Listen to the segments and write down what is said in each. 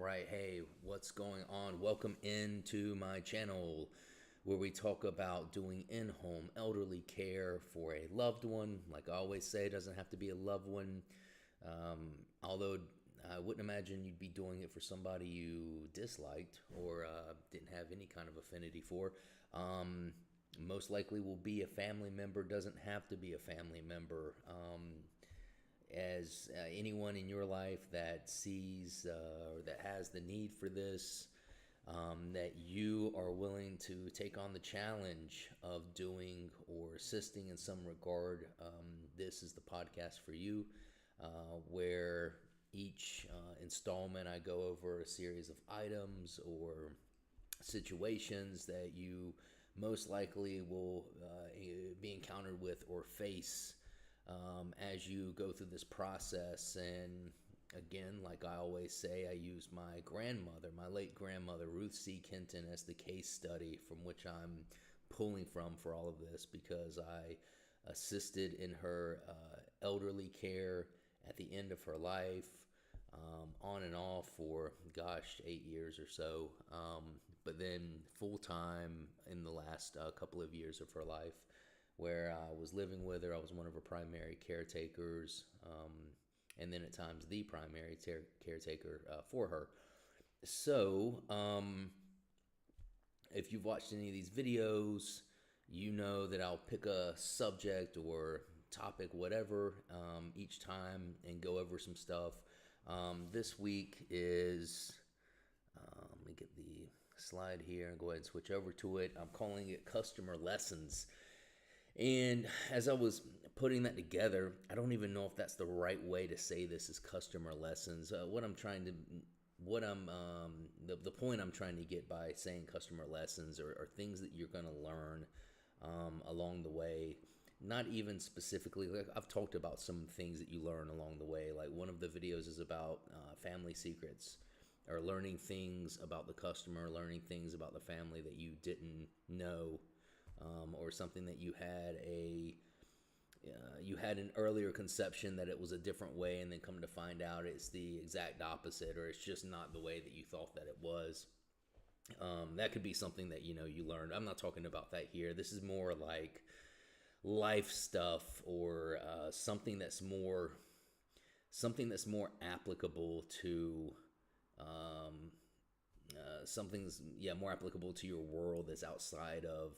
right, hey, what's going on? Welcome into my channel where we talk about doing in-home elderly care for a loved one. Like I always say, it doesn't have to be a loved one. Although I wouldn't imagine you'd be doing it for somebody you disliked or didn't have any kind of affinity for. Most likely will be a family member, doesn't have to be a family member. As anyone in your life that sees or that has the need for this, that you are willing to take on the challenge of doing or assisting in some regard, this is the podcast for you, where each installment I go over a series of items or situations that you most likely will be encountered with or face as you go through this process. And again, like I always say, I use my grandmother, my late grandmother, Ruth C. Kenton, as the case study from which I'm pulling from for all of this, because I assisted in her elderly care at the end of her life, on and off for, gosh, 8 years or so. But then full time in the last couple of years of her life, where I was living with her. I was one of her primary caretakers, and then at times the primary caretaker for her. So, if you've watched any of these videos, you know that I'll pick a subject or topic, whatever, each time and go over some stuff. This week is, let me get the slide here and go ahead and switch over to it. I'm calling it Customer Lessons. And as I was putting that together, I don't even know if that's the right way to say this is customer lessons. The point I'm trying to get by saying customer lessons are things that you're going to learn along the way. Not even specifically, like I've talked about some things that you learn along the way. Like one of the videos is about family secrets, or learning things about the customer, learning things about the family that you didn't know. Or something that you had an earlier conception that it was a different way, and then come to find out it's the exact opposite, or it's just not the way that you thought that it was. That could be something that you learned. I'm not talking about that here. This is more like life stuff, or something that's more applicable to more applicable to your world, that's outside of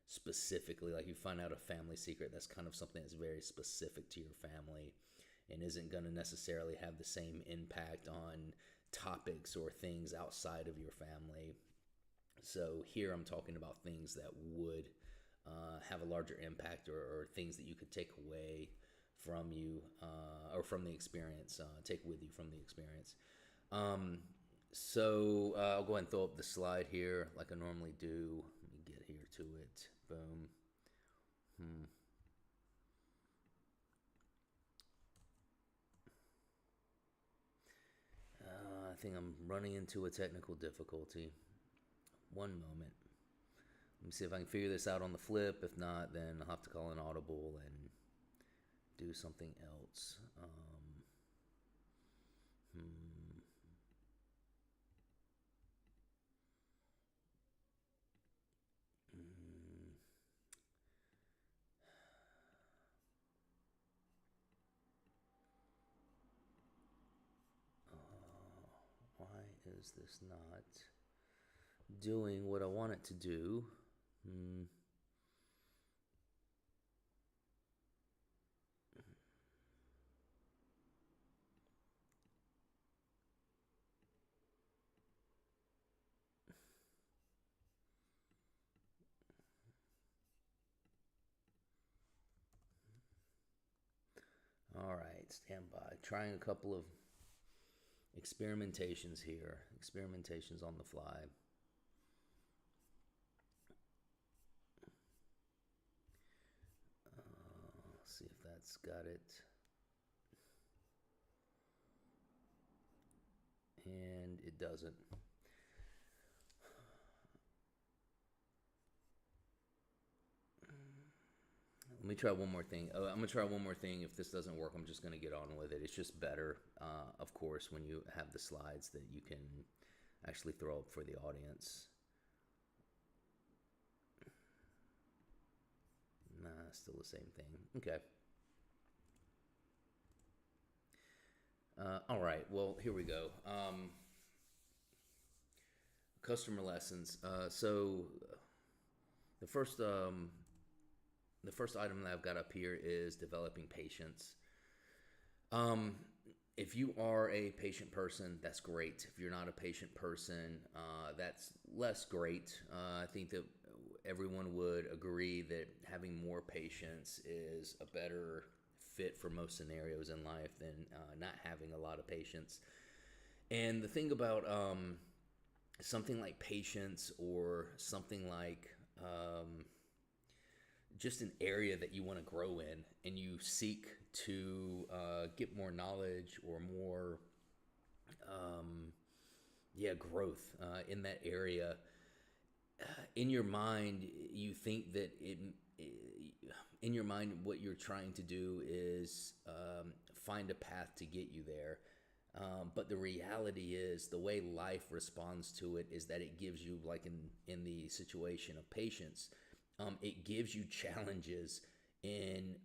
specifically, like you find out a family secret that's kind of something that's very specific to your family and isn't going to necessarily have the same impact on topics or things outside of your family. So here I'm talking about things that would have a larger impact, or things that you could take away from you, or from the experience, take with you from the experience. So I'll go ahead and throw up the slide here like I normally do. Let me get here to it. Boom. I think I'm running into a technical difficulty. One moment. Let me see if I can figure this out on the flip. If not, then I'll have to call an audible and do something else. Why is this not doing what I want it to do? All right, stand by. Trying a couple of experimentations here. Experimentations on the fly. Let's see if that's got it. And it doesn't. Let me try one more thing. I'm gonna try one more thing. If this doesn't work, I'm just gonna get on with it. It's just better, of course, when you have the slides that you can actually throw up for the audience. Nah, still the same thing. Okay. All right. Well, here we go. Customer lessons. So the first the first item that I've got up here is developing patience. Um, if you are a patient person, that's great. If you're not a patient person, that's less great. I think that everyone would agree that having more patience is a better fit for most scenarios in life than not having a lot of patience. And the thing about something like patience or something like just an area that you want to grow in and you seek to get more knowledge or more growth in that area, in your mind you think that in your mind what you're trying to do is find a path to get you there. But the reality is the way life responds to it is that it gives you, like in the situation of patience, it gives you challenges, and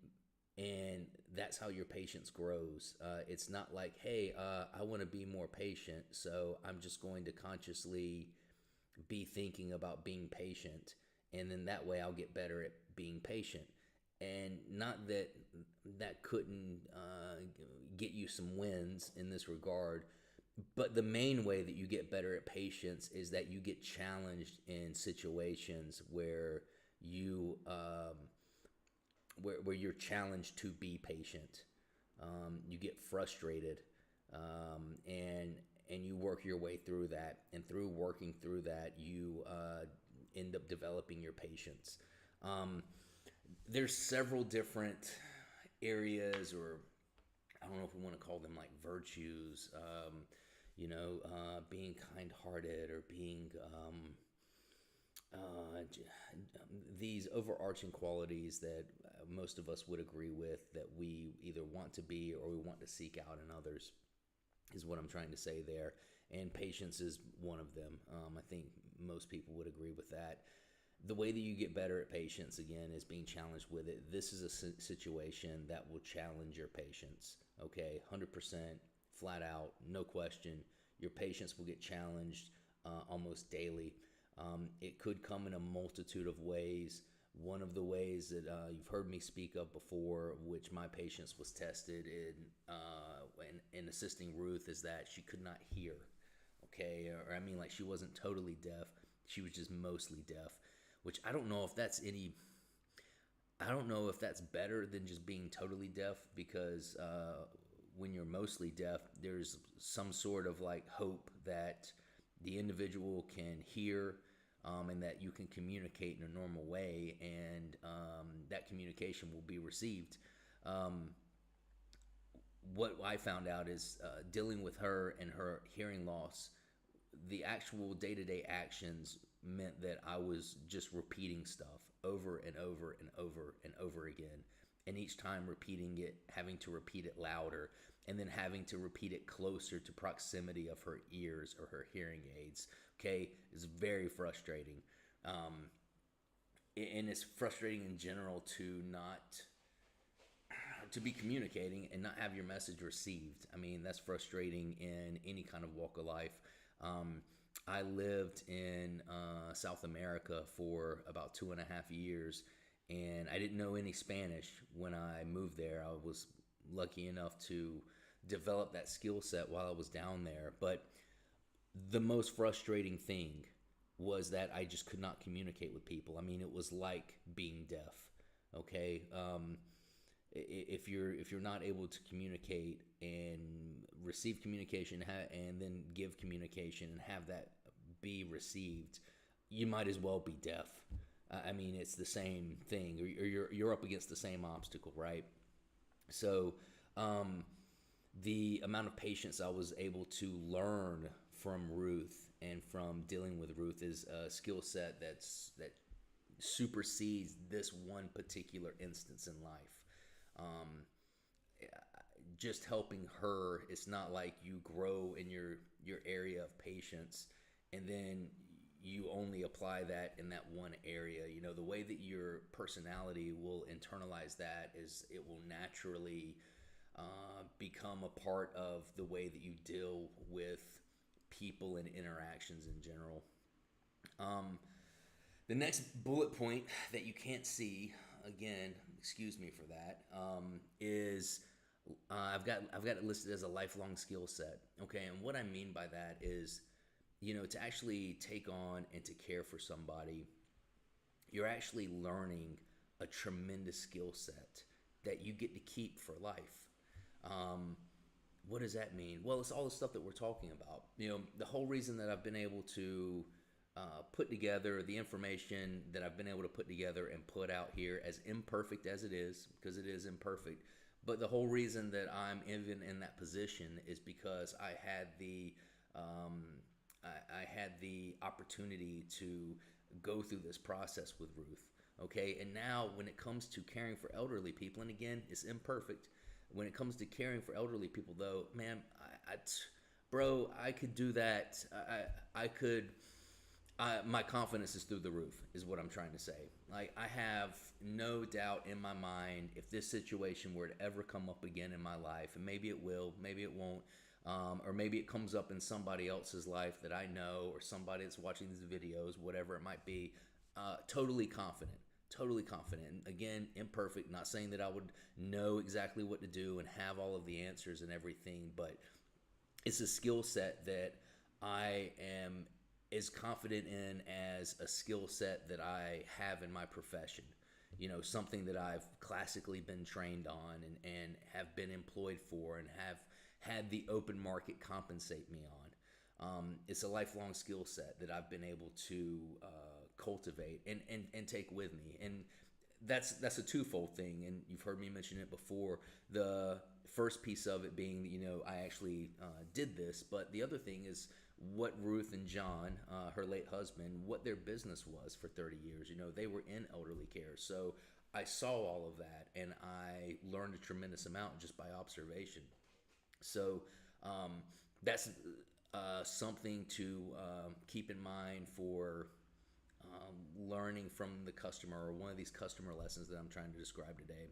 that's how your patience grows. It's not like, hey, I want to be more patient, so I'm just going to consciously be thinking about being patient, and then that way I'll get better at being patient. And not that that couldn't get you some wins in this regard, but the main way that you get better at patience is that you get challenged in situations where you where you're challenged to be patient. You get frustrated, and you work your way through that. And through working through that, you end up developing your patience. There's several different areas, or I don't know if we want to call them like virtues. Being kind-hearted or being these overarching qualities that most of us would agree with, that we either want to be or we want to seek out in others, is what I'm trying to say there. And patience is one of them. I think most people would agree with that. The way that you get better at patience, again, is being challenged with it. This is a situation that will challenge your patience, okay? 100%, flat out, no question. Your patience will get challenged almost daily. It could come in a multitude of ways. One of the ways that you've heard me speak of before, which my patience was tested in assisting Ruth, is that she could not hear, okay? Or I mean, like, she wasn't totally deaf. She was just mostly deaf, which I don't know if that's better than just being totally deaf, because when you're mostly deaf, there's some sort of like hope that the individual can hear, and that you can communicate in a normal way, and that communication will be received. What I found out is dealing with her and her hearing loss, the actual day-to-day actions meant that I was just repeating stuff over and over and over and over again. And each time repeating it, having to repeat it louder, and then having to repeat it closer to proximity of her ears or her hearing aids. Okay, it's very frustrating. And it's frustrating in general to be communicating and not have your message received. I mean, that's frustrating in any kind of walk of life. I lived in South America for about 2.5 years, and I didn't know any Spanish when I moved there. I was lucky enough to develop that skill set while I was down there. But the most frustrating thing was that I just could not communicate with people. I mean, it was like being deaf. Okay, if you're not able to communicate and receive communication and then give communication and have that be received, you might as well be deaf. I mean, it's the same thing, or you're up against the same obstacle, right? So, the amount of patience I was able to learn from Ruth and from dealing with Ruth is a skill set that supersedes this one particular instance in life. Um, just helping her, it's not like you grow in your area of patience and then you only apply that in that one area. You know, the way that your personality will internalize that is it will naturally become a part of the way that you deal with people and interactions in general. um, the next bullet point that you can't see, again, excuse me for that, is I've got it listed as a lifelong skill set. Okay, and what I mean by that is, to actually take on and to care for somebody, you're actually learning a tremendous skill set that you get to keep for life. Um, what does that mean? Well, it's all the stuff that we're talking about. The whole reason that I've been able to put together the information that I've been able to put together and put out here, as imperfect as it is, because it is imperfect. But the whole reason that I'm even in that position is because um, I had the opportunity to go through this process with Ruth. Okay, and now when it comes to caring for elderly people, and again, it's imperfect. When it comes to caring for elderly people, though, man, bro, I could do that. I could. My confidence is through the roof, is what I'm trying to say. Like, I have no doubt in my mind, if this situation were to ever come up again in my life, and maybe it will, maybe it won't, or maybe it comes up in somebody else's life that I know, or somebody that's watching these videos, whatever it might be, totally confident. Totally confident. And again, imperfect. Not saying that I would know exactly what to do and have all of the answers and everything, but it's a skill set that I am as confident in as a skill set that I have in my profession. Something that I've classically been trained on and have been employed for and have had the open market compensate me on. It's a lifelong skill set that I've been able to cultivate and take with me. And that's a twofold thing, and you've heard me mention it before. The first piece of it being that, I actually did this, but the other thing is what Ruth and John, her late husband, what their business was for 30 years. They were in elderly care, so I saw all of that, and I learned a tremendous amount just by observation. So that's something to keep in mind for learning from the customer, or one of these customer lessons that I'm trying to describe today.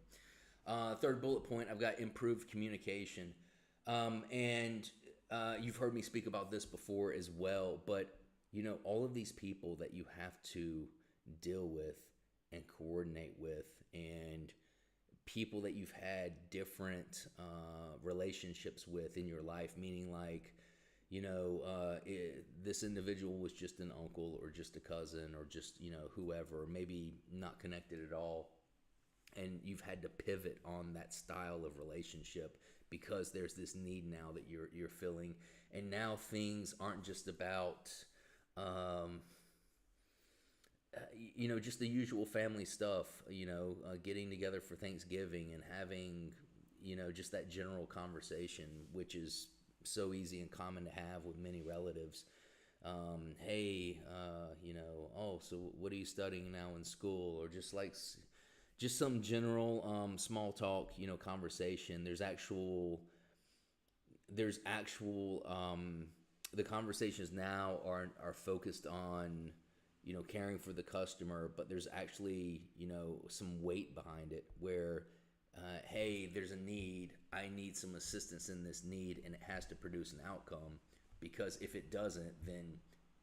Third bullet point, I've got improved communication. And you've heard me speak about this before as well, but all of these people that you have to deal with and coordinate with, and people that you've had different relationships with in your life, meaning like, this individual was just an uncle or just a cousin or just, whoever, maybe not connected at all. And you've had to pivot on that style of relationship because there's this need now that you're feeling. And now things aren't just about, just the usual family stuff, getting together for Thanksgiving and having, just that general conversation, which is so easy and common to have with many relatives. Hey, oh, so what are you studying now in school? Or just some general small talk, conversation. The conversations now are focused on, caring for the customer, but there's actually, some weight behind it where, hey, there's a need. I need some assistance in this need, and it has to produce an outcome, because if it doesn't, then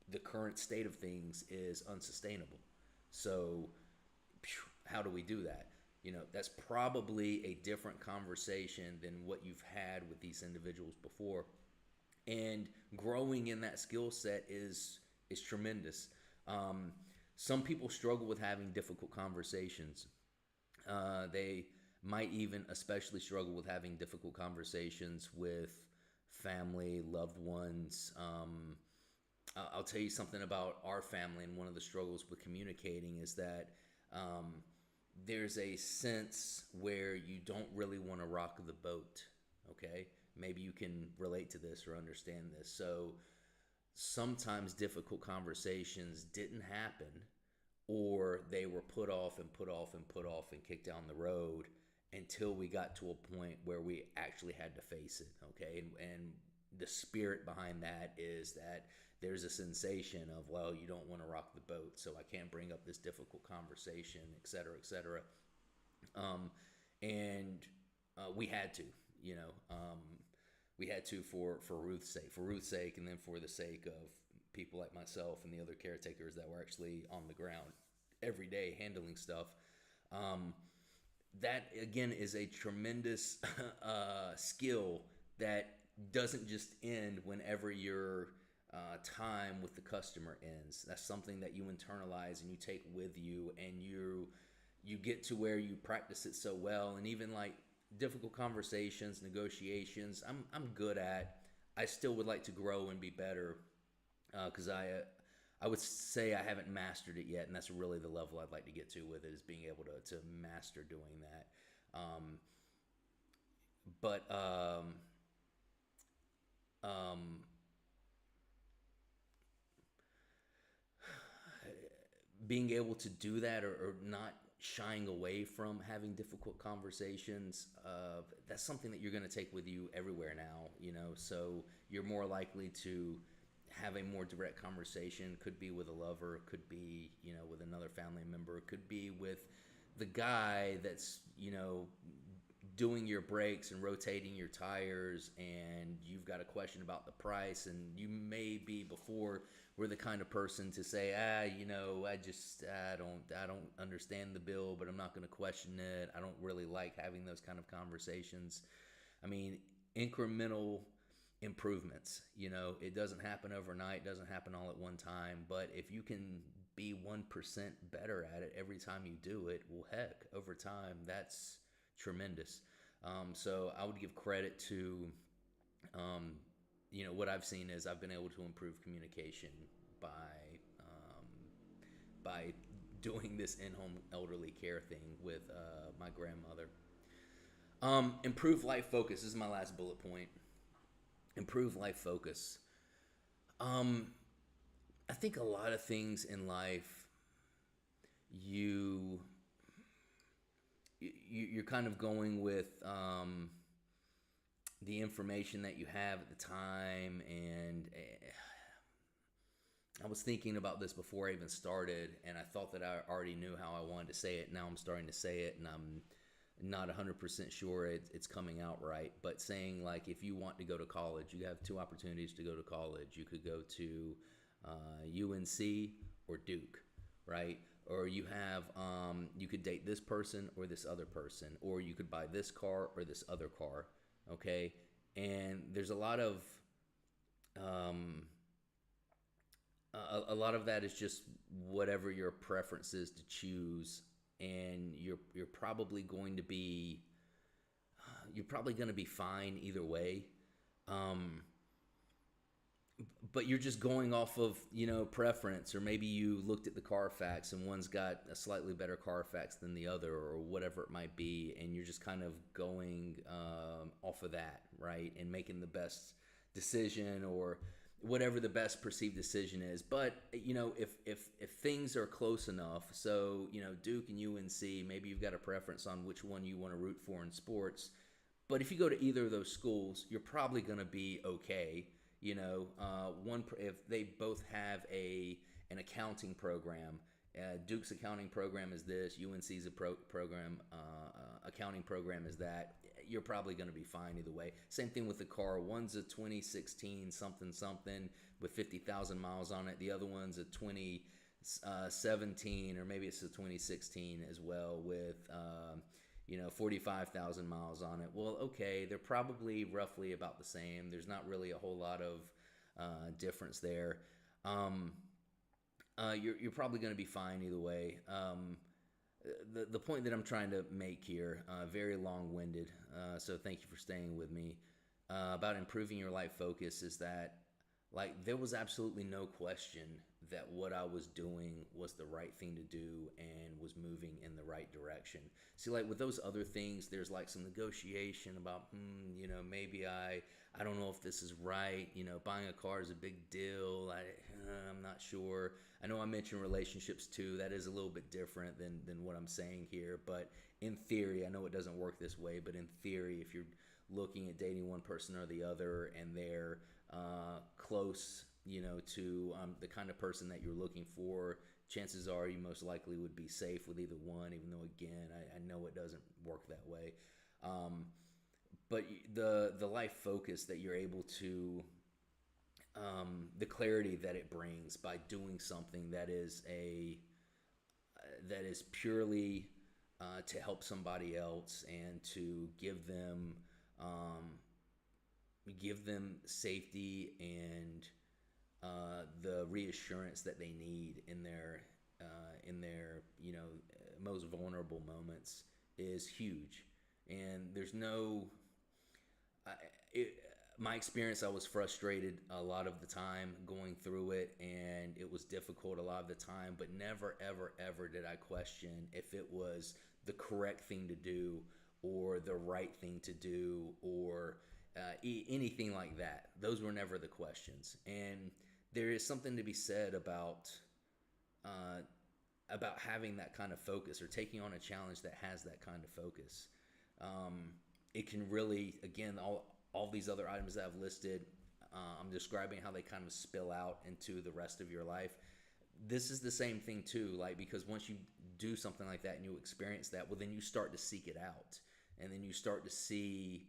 the current state of things is unsustainable. So, how do we do that? That's probably a different conversation than what you've had with these individuals before. And growing in that skill set is tremendous. Some people struggle with having difficult conversations. They might even especially struggle with having difficult conversations with family, loved ones. I'll tell you something about our family, and one of the struggles with communicating is that there's a sense where you don't really want to rock the boat. Okay, maybe you can relate to this or understand this. So sometimes difficult conversations didn't happen, or they were put off and put off and put off and kicked down the road until we got to a point where we actually had to face it. Okay, and the spirit behind that is that there's a sensation of, well, you don't want to rock the boat, so I can't bring up this difficult conversation, et cetera, et cetera. And we had to, you know, we had to for Ruth's sake, and then for the sake of people like myself and the other caretakers that were actually on the ground every day handling stuff. Um, that again is a tremendous skill that doesn't just end whenever your time with the customer ends. That's something that you internalize and you take with you, and you get to where you practice it so well. And even like difficult conversations, negotiations, I'm good at. I still would like to grow and be better, because I would say I haven't mastered it yet, and that's really the level I'd like to get to with it, is being able to master doing that. But being able to do that, or not shying away from having difficult conversations, that's something that you're going to take with you everywhere now, you know. So you're more likely to have a more direct conversation. Could be with a lover, could be, you know, with another family member, could be with the guy that's, you know, doing your brakes and rotating your tires, and you've got a question about the price, and you may be, before, we're the kind of person to say, you know, I don't understand the bill, but I'm not going to question it. I don't really like having those kind of conversations. I mean, incremental improvements, you know, it doesn't happen overnight, doesn't happen all at one time, but if you can be 1% better at it every time you do it, well, heck, over time, that's tremendous. So I would give credit to, you know, what I've seen is I've been able to improve communication by um, by doing this in-home elderly care thing with my grandmother. Improve life focus. This is my last bullet point. Improve life focus. Um, I think a lot of things in life, you you're kind of going with the information that you have at the time. And I was thinking about this before I even started, and I thought that I already knew how I wanted to say it. Now I'm starting to say it, and I'm not 100% sure it's coming out right. But saying, like, if you want to go to college, you have two opportunities to go to college. You could go to UNC or Duke, right? Or you have, you could date this person or this other person, or you could buy this car or this other car, okay? And there's a lot of, a lot of that is just whatever your preference is to choose, and you're probably going to be, fine either way. Um, but you're just going off of, you know, preference, or maybe you looked at the Carfax and one's got a slightly better Carfax than the other, or whatever it might be, and you're just kind of going off of that, right, and making the best decision, or whatever the best perceived decision is. But, you know, if things are close enough, so, you know, Duke and UNC, maybe you've got a preference on which one you want to root for in sports, but if you go to either of those schools, you're probably going to be okay. You know, one, if they both have an accounting program, Duke's accounting program is this, UNC's program, accounting program is that, you're probably going to be fine either way. Same thing with the car. One's a 2016 something something with 50,000 miles on it. The other one's a 2017, or maybe it's a 2016 as well, with you know, 45,000 miles on it. Well, okay, they're probably roughly about the same. There's not really a whole lot of difference there. You're probably going to be fine either way. The point that I'm trying to make here, very long-winded, so thank you for staying with me, about improving your life focus, is that, like, there was absolutely no question that what I was doing was the right thing to do and was moving in the right direction. See, like with those other things, there's like some negotiation about, maybe I don't know if this is right. Buying a car is a big deal. I'm not sure. I know I mentioned relationships too. That is a little bit different than what I'm saying here. But in theory, I know it doesn't work this way, but in theory, if you're looking at dating one person or the other and they're close, to the kind of person that you're looking for, chances are you most likely would be safe with either one, even though, again, I know it doesn't work that way. But the life focus that you're able to, the clarity that it brings by doing something that is purely to help somebody else and to um, give them safety and the reassurance that they need in their most vulnerable moments is huge. And there's no I, it, my experience, I was frustrated a lot of the time going through it, and it was difficult a lot of the time, but never, ever, ever did I question if it was the correct thing to do or the right thing to do or anything like that. Those were never the questions. And there is something to be said uh, about having that kind of focus or taking on a challenge that has that kind of focus. Um, it can really, again, all these other items that I've listed, I'm describing how they kind of spill out into the rest of your life. This is the same thing too, like, because once you do something like that and you experience that, well, then you start to seek it out, and then you start to see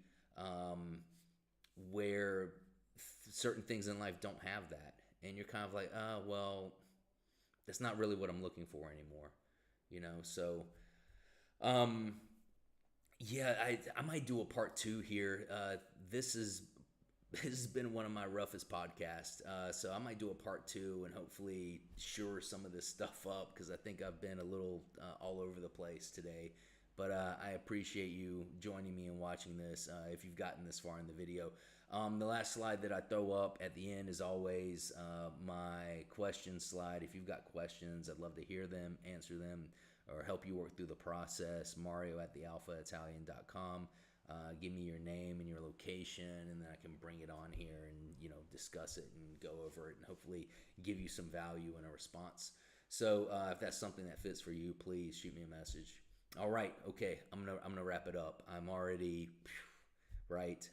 where certain things in life don't have that, and you're kind of like, oh, well, that's not really what I'm looking for anymore, So, um, yeah, I might do a part two here. This is this has been one of my roughest podcasts, so I might do a part two and hopefully shore some of this stuff up because I think I've been a little all over the place today. But I appreciate you joining me and watching this. If you've gotten this far in the video, the last slide that I throw up at the end is always my question slide. If you've got questions, I'd love to hear them, answer them, or help you work through the process. Mario at thealphaitalian.com. Give me your name and your location, and then I can bring it on here and discuss it and go over it and hopefully give you some value in a response. So if that's something that fits for you, please shoot me a message. All right, okay, I'm gonna wrap it up. I'm already right.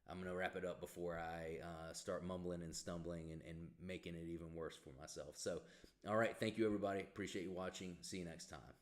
I'm gonna wrap it up before I start mumbling and stumbling and making it even worse for myself. So, all right, thank you everybody. Appreciate you watching. See you next time.